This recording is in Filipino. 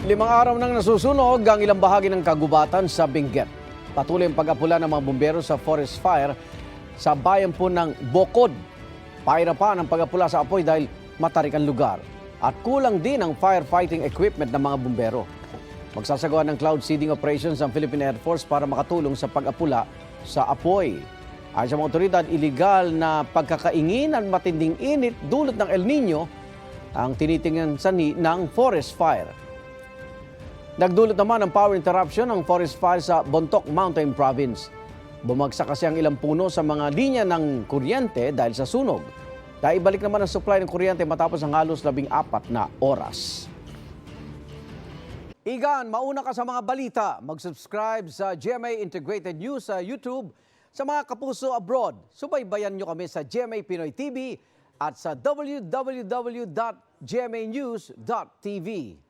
5 araw nang nasusunog ang ilang bahagi ng kagubatan sa Benguet. Patuloy ang pag-apula ng mga bumbero sa forest fire sa bayan po ng Bokod. Pahirapan ang pag-apula sa apoy dahil matarik ang lugar. At kulang din ang firefighting equipment ng mga bumbero. Magsasagawa ng cloud seeding operations ang Philippine Air Force para makatulong sa pag-apula sa apoy. Ayon sa mga otoridad, iligal na pagkakaingin at matinding init dulot ng El Nino ang tinitingnan sani ng forest fire. Nagdulot naman ng power interruption ang forest fire sa Bontoc Mountain Province. Bumagsak kasi ang ilang puno sa mga linya ng kuryente dahil sa sunog. Naibalik naman ang supply ng kuryente matapos ang halos 14 na oras. Igan, mauna ka sa mga balita. Mag-subscribe sa GMA Integrated News sa YouTube. Sa mga kapuso abroad, subaybayan nyo kami sa GMA Pinoy TV at sa www.gmanews.tv.